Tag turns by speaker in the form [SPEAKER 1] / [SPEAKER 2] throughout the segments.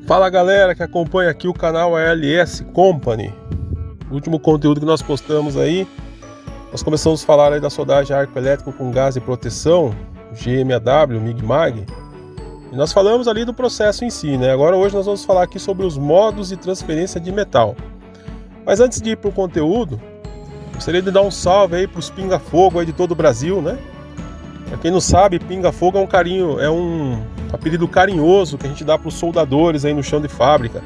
[SPEAKER 1] Fala galera que acompanha aqui o canal ALS Company. O último conteúdo que nós postamos aí, nós começamos a falar aí da soldagem arco elétrico com gás e proteção, GMAW, MIG-MAG, e nós falamos ali do processo em si, né? Agora hoje nós vamos falar aqui sobre os modos de transferência de metal. Mas antes de ir para o conteúdo, gostaria de dar um salve aí para os pinga-fogo aí de todo o Brasil, né? Para quem não sabe, pinga-fogo é um apelido carinhoso que a gente dá para os soldadores aí no chão de fábrica.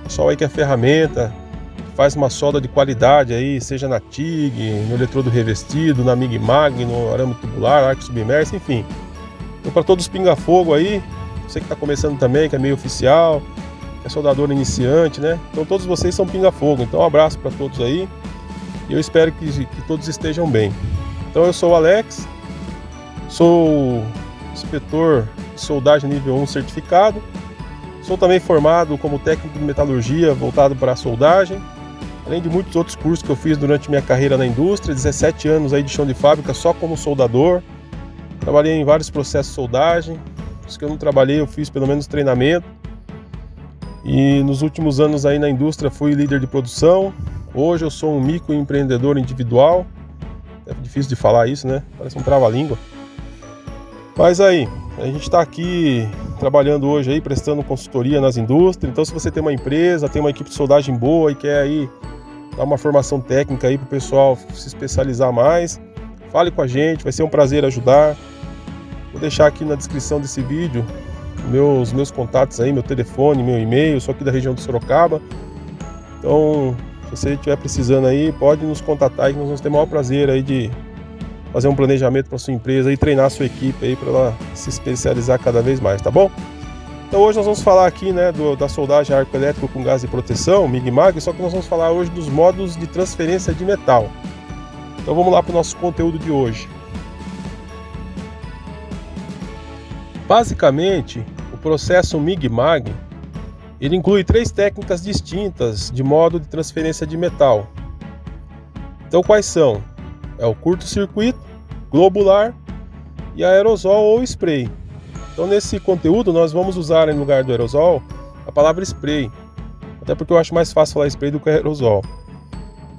[SPEAKER 1] Pessoal aí que é ferramenta, que faz uma solda de qualidade aí, seja na TIG, no eletrodo revestido, na MIG-MAG, no arame tubular, arco submerso, enfim. Então para todos os pinga-fogo aí, você que está começando também, que é meio oficial, que é soldador iniciante, né? Então todos vocês são pinga-fogo. Então um abraço para todos aí e eu espero que todos estejam bem. Então eu sou o Alex, sou inspetor de soldagem nível 1 certificado, sou também formado como técnico de metalurgia voltado para a soldagem, além de muitos outros cursos que eu fiz durante minha carreira na indústria, 17 anos aí de chão de fábrica só como soldador, trabalhei em vários processos de soldagem, os que eu não trabalhei eu fiz pelo menos treinamento, e nos últimos anos aí na indústria fui líder de produção, hoje eu sou um microempreendedor individual, é difícil de falar isso, né? Parece um trava-língua. Mas aí, a gente está aqui trabalhando hoje aí, prestando consultoria nas indústrias. Então se você tem uma empresa, tem uma equipe de soldagem boa e quer aí dar uma formação técnica aí para o pessoal se especializar mais, fale com a gente, vai ser um prazer ajudar. Vou deixar aqui na descrição desse vídeo os meus contatos aí, meu telefone, meu e-mail, eu sou aqui da região de Sorocaba. Então, se você estiver precisando aí, pode nos contatar aí que nós vamos ter o maior prazer aí de fazer um planejamento para sua empresa e treinar a sua equipe aí para ela se especializar cada vez mais, tá bom? Então hoje nós vamos falar aqui, né, da soldagem arco elétrico com gás de proteção, MIG-MAG, só que nós vamos falar hoje dos modos de transferência de metal. Então vamos lá para o nosso conteúdo de hoje. Basicamente, o processo MIG-MAG, ele inclui 3 técnicas distintas de modo de transferência de metal. Então quais são? É o curto-circuito, globular e aerosol ou spray. Então nesse conteúdo nós vamos usar em lugar do aerosol a palavra spray, até porque eu acho mais fácil falar spray do que aerosol.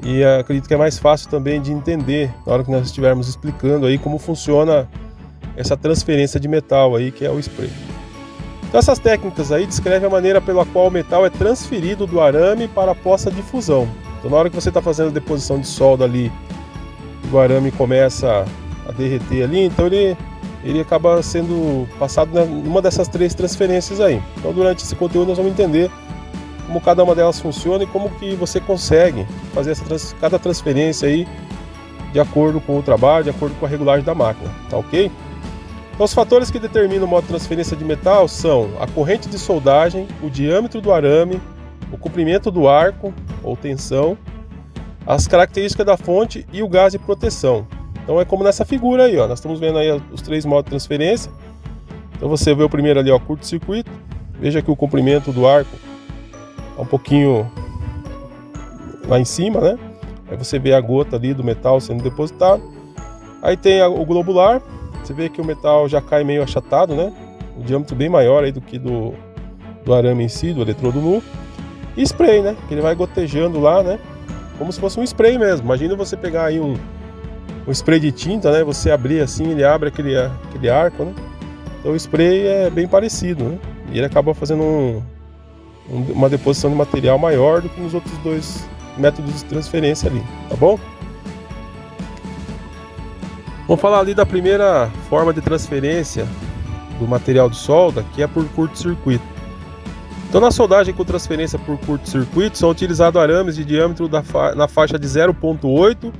[SPEAKER 1] E acredito que é mais fácil também de entender na hora que nós estivermos explicando aí como funciona essa transferência de metal aí, que é o spray. Então essas técnicas aí descrevem a maneira pela qual o metal é transferido do arame para a poça de fusão. Então na hora que você está fazendo a deposição de solda ali, o arame começa a derreter ali, então ele acaba sendo passado numa dessas 3 transferências aí. Então durante esse conteúdo nós vamos entender como cada uma delas funciona e como que você consegue fazer cada transferência aí de acordo com o trabalho, de acordo com a regulagem da máquina, tá ok? Então os fatores que determinam o modo de transferência de metal são a corrente de soldagem, o diâmetro do arame, o comprimento do arco ou tensão, as características da fonte e o gás de proteção. Então é como nessa figura aí, ó. Nós estamos vendo aí os 3 modos de transferência. Então você vê o primeiro ali, ó, curto-circuito. Veja que o comprimento do arco é um pouquinho lá em cima, né? Aí você vê a gota ali do metal sendo depositado. Aí tem o globular. Você vê que o metal já cai meio achatado, né? O diâmetro bem maior aí do que do arame em si, do eletrodo nu. E spray, né? Que ele vai gotejando lá, né? Como se fosse um spray mesmo. Imagina você pegar aí um spray de tinta, né? Você abrir assim, ele abre aquele arco, né? Então o spray é bem parecido, né? E ele acaba fazendo uma deposição de material maior do que nos outros 2 métodos de transferência ali, tá bom? Vamos falar ali da primeira forma de transferência do material de solda, que é por curto-circuito. Então na soldagem com transferência por curto-circuito são utilizados arames de diâmetro na faixa de 0,8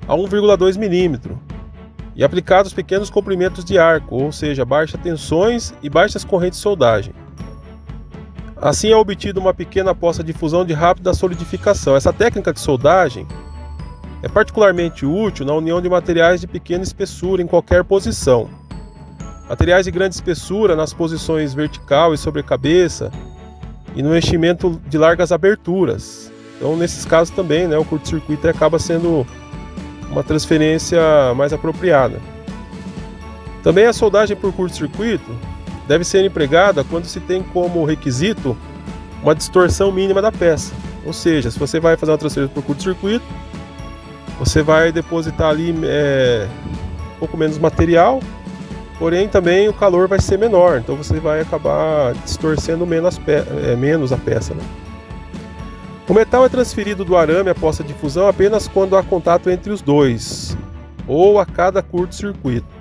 [SPEAKER 1] a 1,2 milímetro e aplicados pequenos comprimentos de arco, ou seja, baixas tensões e baixas correntes de soldagem. Assim é obtida uma pequena poça de fusão de rápida solidificação. Essa técnica de soldagem é particularmente útil na união de materiais de pequena espessura em qualquer posição. Materiais de grande espessura nas posições vertical e sobrecabeça e no enchimento de largas aberturas. Então nesses casos também, né, o curto-circuito acaba sendo uma transferência mais apropriada. Também a soldagem por curto-circuito deve ser empregada quando se tem como requisito uma distorção mínima da peça. Ou seja, se você vai fazer uma transferência por curto-circuito, você vai depositar ali um pouco menos material, porém também o calor vai ser menor, então você vai acabar distorcendo menos a peça, né? O metal é transferido do arame após a difusão apenas quando há contato entre os dois, ou a cada curto-circuito.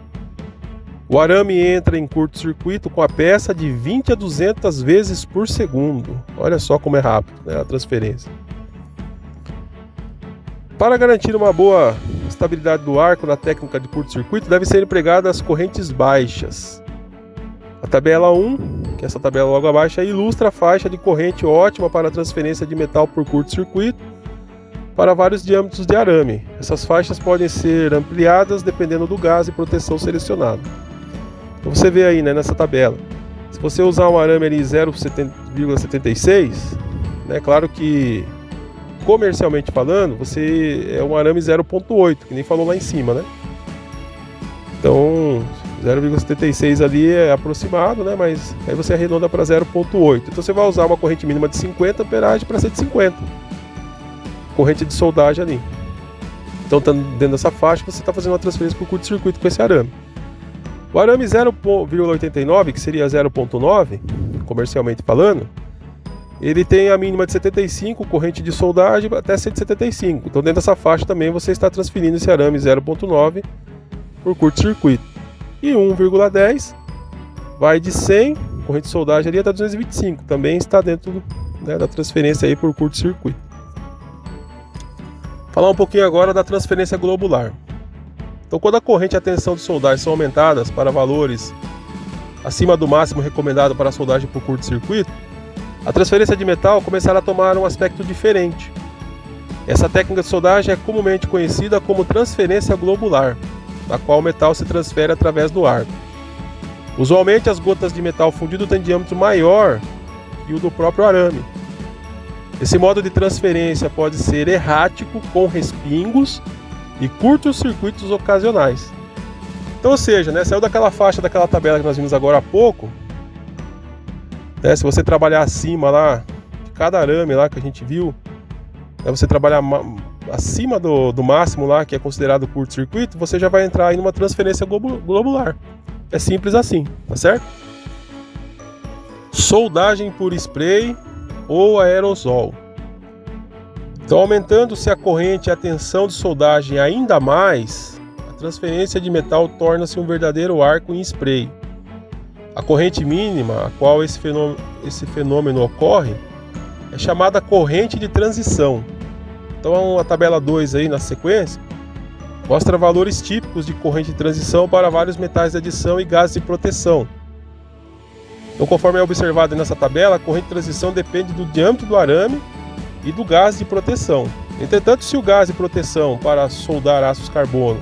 [SPEAKER 1] O arame entra em curto-circuito com a peça de 20 a 200 vezes por segundo. Olha só como é rápido, né, a transferência. Para garantir uma boa estabilidade do arco na técnica de curto-circuito, devem ser empregadas correntes baixas. A tabela 1, que é essa tabela logo abaixo, ilustra a faixa de corrente ótima para a transferência de metal por curto-circuito para vários diâmetros de arame. Essas faixas podem ser ampliadas dependendo do gás e proteção selecionado. Então você vê aí, né, nessa tabela, se você usar um arame ali 0,76, né, claro que comercialmente falando, você é um arame 0,8, que nem falou lá em cima, né? Então 0,76 ali é aproximado, né? Mas aí você arredonda para 0,8. Então você vai usar uma corrente mínima de 50 amperagem para 150. Corrente de soldagem ali. Então, dentro dessa faixa, você está fazendo uma transferência por curto-circuito com esse arame. O arame 0,89, que seria 0,9, comercialmente falando, ele tem a mínima de 75, corrente de soldagem até 175. Então, dentro dessa faixa também você está transferindo esse arame 0,9 por curto-circuito. E 1,10 vai de 100, corrente de soldagem ali até 225. Também está dentro, né, da transferência aí por curto-circuito. Falar um pouquinho agora da transferência globular. Então, quando a corrente e a tensão de soldagem são aumentadas para valores acima do máximo recomendado para a soldagem por curto-circuito, a transferência de metal começará a tomar um aspecto diferente. Essa técnica de soldagem é comumente conhecida como transferência globular, na qual o metal se transfere através do arco. Usualmente, as gotas de metal fundido têm diâmetro maior que o do próprio arame. Esse modo de transferência pode ser errático, com respingos e curtos-circuitos ocasionais. Então, ou seja, né, saiu daquela faixa, daquela tabela que nós vimos agora há pouco, né, se você trabalhar acima lá, de cada arame lá que a gente viu, né, você trabalhar acima do máximo lá, que é considerado curto-circuito, você já vai entrar aí numa transferência globular. É simples assim, tá certo? Soldagem por spray ou aerosol. Então, aumentando-se a corrente e a tensão de soldagem ainda mais, a transferência de metal torna-se um verdadeiro arco em spray. A corrente mínima a qual esse fenômeno ocorre é chamada corrente de transição. Então, a tabela 2 aí na sequência mostra valores típicos de corrente de transição para vários metais de adição e gases de proteção. Então, conforme é observado nessa tabela, a corrente de transição depende do diâmetro do arame e do gás de proteção. Entretanto, se o gás de proteção para soldar aços carbono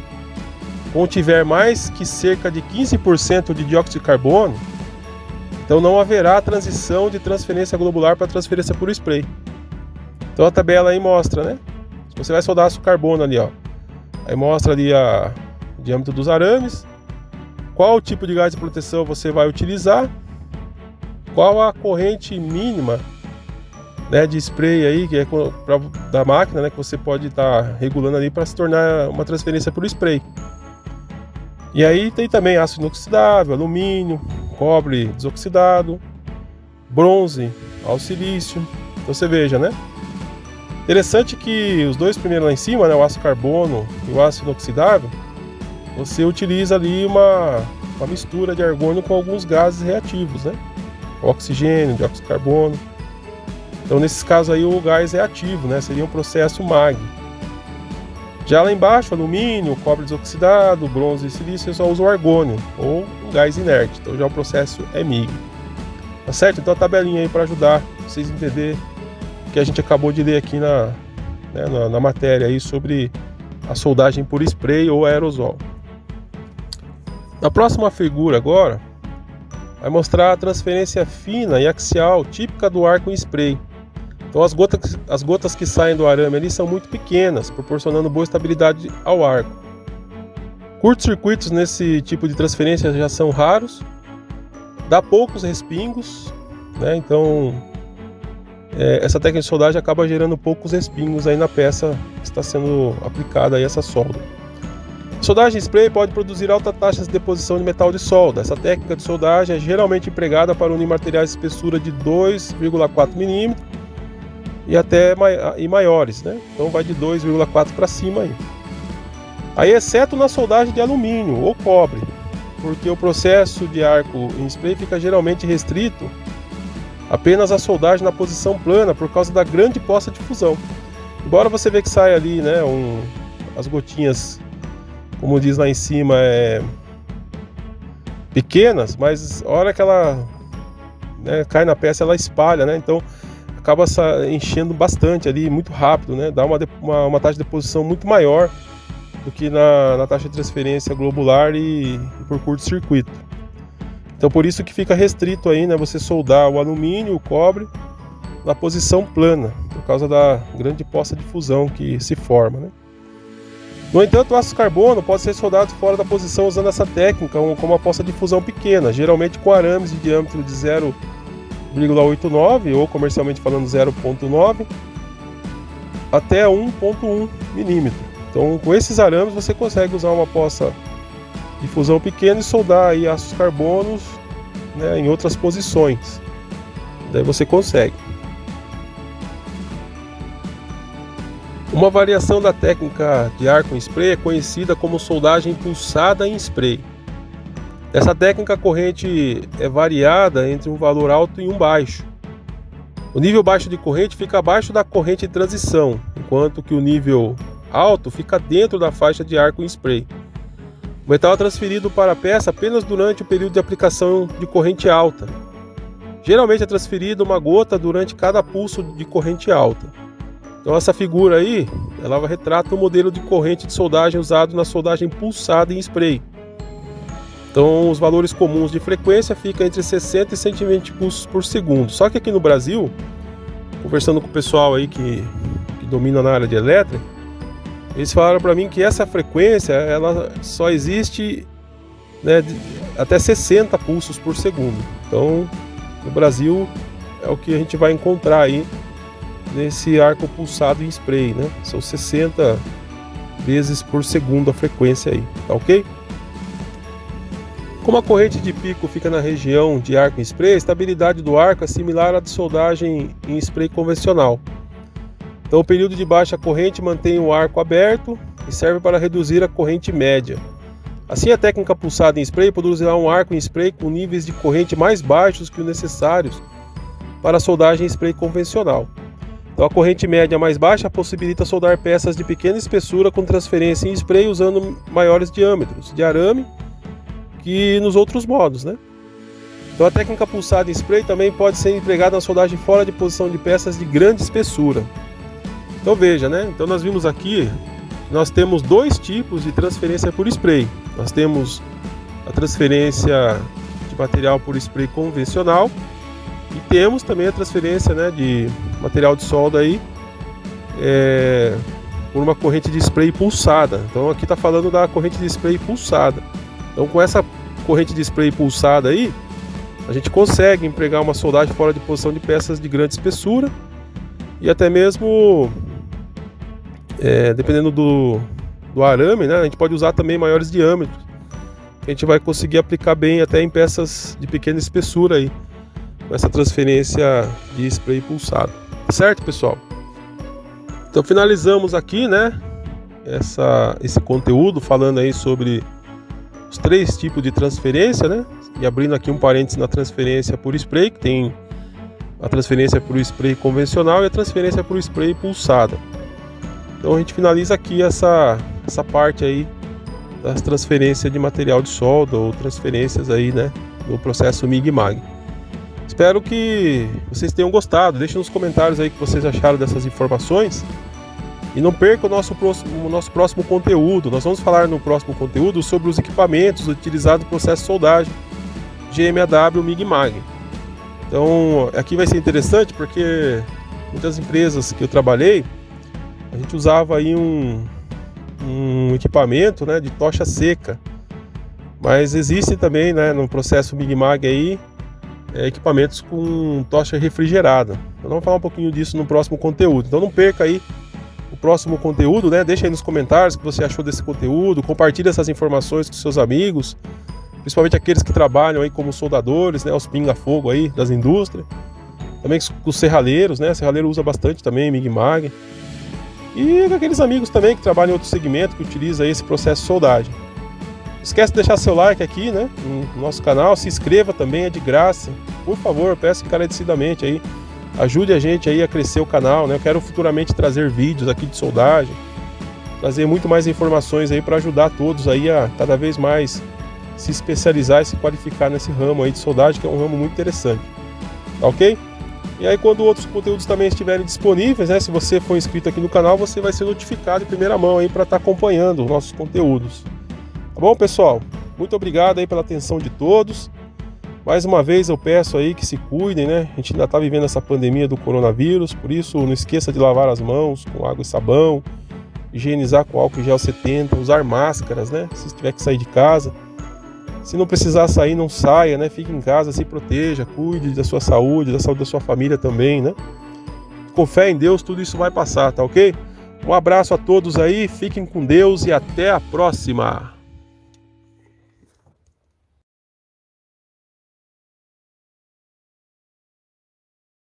[SPEAKER 1] contiver mais que cerca de 15% de dióxido de carbono, então não haverá transição de transferência globular para transferência por spray. Então a tabela aí mostra, né? Se você vai soldar aço carbono ali, ó, aí mostra ali o diâmetro dos arames, qual tipo de gás de proteção você vai utilizar, qual a corrente mínima, né, de spray aí, que é da máquina, né, que você pode estar regulando ali para se tornar uma transferência por spray. E aí tem também aço inoxidável, alumínio, cobre desoxidado, bronze ao silício. Então você veja, né? Interessante que os dois primeiros lá em cima, né, o aço carbono e o aço inoxidável, você utiliza ali uma mistura de argônio com alguns gases reativos, né? Oxigênio, dióxido de carbono. Então, nesses casos aí, o gás é ativo, né? Seria um processo MAG. Já lá embaixo, alumínio, cobre desoxidado, bronze e silício, só usa o argônio, ou um gás inerte. Então, já o processo é MIG. Tá certo? Então, a tabelinha aí para ajudar vocês a entender o que a gente acabou de ler aqui na matéria aí sobre a soldagem por spray ou aerosol. Na próxima figura agora, vai mostrar a transferência fina e axial típica do arco em spray. Então as gotas que saem do arame ali são muito pequenas, proporcionando boa estabilidade ao arco. Curtos-circuitos nesse tipo de transferência já são raros, dá poucos respingos, né? Então essa técnica de soldagem acaba gerando poucos respingos aí na peça que está sendo aplicada aí essa solda. A soldagem spray pode produzir altas taxas de deposição de metal de solda. Essa técnica de soldagem é geralmente empregada para unir materiais de espessura de 2,4 mm e até maiores, né? Então vai de 2,4 para cima aí, exceto na soldagem de alumínio ou cobre, porque o processo de arco em spray fica geralmente restrito apenas à soldagem na posição plana por causa da grande poça de fusão. Embora você vê que sai ali, né, as gotinhas, como diz lá em cima, pequenas, mas a hora que ela, né, cai na peça, ela espalha, né? Então acaba enchendo bastante ali, muito rápido, né? Dá uma taxa de deposição muito maior do que na taxa de transferência globular e por curto-circuito. Então por isso que fica restrito aí, né, você soldar o alumínio, o cobre na posição plana, por causa da grande poça de fusão que se forma, né? No entanto, o aço carbono pode ser soldado fora da posição usando essa técnica com uma poça de fusão pequena, geralmente com arames de diâmetro de 0,89 ou comercialmente falando 0,9 até 1,1 milímetro. Então com esses arames você consegue usar uma poça de fusão pequena e soldar aí aços carbonos, né, em outras posições. Daí você consegue. Uma variação da técnica de arco em spray é conhecida como soldagem pulsada em spray. Nessa técnica a corrente é variada entre um valor alto e um baixo. O nível baixo de corrente fica abaixo da corrente de transição, enquanto que o nível alto fica dentro da faixa de arco em spray. O metal é transferido para a peça apenas durante o período de aplicação de corrente alta. Geralmente é transferida uma gota durante cada pulso de corrente alta. Então essa figura aí, ela retrata o modelo de corrente de soldagem usado na soldagem pulsada em spray. Então os valores comuns de frequência ficam entre 60 e 120 pulsos por segundo. Só que aqui no Brasil, conversando com o pessoal aí que domina na área de elétrica, eles falaram para mim que essa frequência ela só existe, né, até 60 pulsos por segundo. Então, no Brasil é o que a gente vai encontrar aí nesse arco pulsado em spray, né? São 60 vezes por segundo a frequência aí, tá ok? Como a corrente de pico fica na região de arco em spray, a estabilidade do arco é similar à de soldagem em spray convencional. Então o período de baixa corrente mantém o arco aberto e serve para reduzir a corrente média. Assim a técnica pulsada em spray produzirá um arco em spray com níveis de corrente mais baixos que os necessários para a soldagem em spray convencional. Então a corrente média mais baixa possibilita soldar peças de pequena espessura com transferência em spray usando maiores diâmetros de arame que nos outros modos, né? Então a técnica pulsada em spray também pode ser empregada na soldagem fora de posição de peças de grande espessura. Então veja, né? Então nós vimos aqui, nós temos dois tipos de transferência por spray. Nós temos a transferência de material por spray convencional e temos também a transferência, né, de material de solda aí por uma corrente de spray pulsada. Então aqui está falando da corrente de spray pulsada. Então com essa corrente de spray pulsada aí, a gente consegue empregar uma soldagem fora de posição de peças de grande espessura e até mesmo dependendo do arame, né, a gente pode usar também maiores diâmetros. A gente vai conseguir aplicar bem até em peças de pequena espessura aí, com essa transferência de spray pulsado. Certo, pessoal? Então finalizamos aqui, né, esse conteúdo falando aí sobre os três tipos de transferência, né? E abrindo aqui um parênteses na transferência por spray, que tem a transferência por spray convencional e a transferência por spray pulsada. Então a gente finaliza aqui essa parte aí das transferências de material de solda ou transferências aí, né, no processo MIG-MAG. Espero que vocês tenham gostado. Deixem nos comentários aí o que vocês acharam dessas informações. E não perca o nosso próximo conteúdo. Nós vamos falar no próximo conteúdo sobre os equipamentos utilizados no processo de soldagem GMAW MIG-MAG. Então aqui vai ser interessante porque muitas empresas que eu trabalhei, a gente usava aí um equipamento, né, de tocha seca. Mas existe também, né, no processo MIG-MAG aí, equipamentos com tocha refrigerada. Nós vamos falar um pouquinho disso no próximo conteúdo. Então não perca aí o próximo conteúdo, né? Deixa aí nos comentários o que você achou desse conteúdo, compartilhe essas informações com seus amigos, principalmente aqueles que trabalham aí como soldadores, né? Os pinga-fogo aí das indústrias. Também com os serraleiros, né? Serraleiro usa bastante também, Mig-Mag. E aqueles amigos também que trabalham em outro segmento, que utilizam esse processo de soldagem. Não esquece de deixar seu like aqui, né? No nosso canal, se inscreva também, é de graça. Por favor, peço encarecidamente aí. Ajude a gente aí a crescer o canal, né? Eu quero futuramente trazer vídeos aqui de soldagem, trazer muito mais informações aí para ajudar todos aí a cada vez mais se especializar e se qualificar nesse ramo aí de soldagem, que é um ramo muito interessante. Tá ok? E aí quando outros conteúdos também estiverem disponíveis, né? Se você for inscrito aqui no canal, você vai ser notificado em primeira mão aí para estar acompanhando os nossos conteúdos. Tá bom, pessoal? Muito obrigado aí pela atenção de todos. Mais uma vez eu peço aí que se cuidem, né? A gente ainda está vivendo essa pandemia do coronavírus, por isso não esqueça de lavar as mãos com água e sabão, higienizar com álcool gel 70, usar máscaras, né? Se tiver que sair de casa. Se não precisar sair, não saia, né? Fique em casa, se proteja, cuide da sua saúde, da saúde da sua família também, né? Com fé em Deus, tudo isso vai passar, tá ok? Um abraço a todos aí, fiquem com Deus e até a próxima!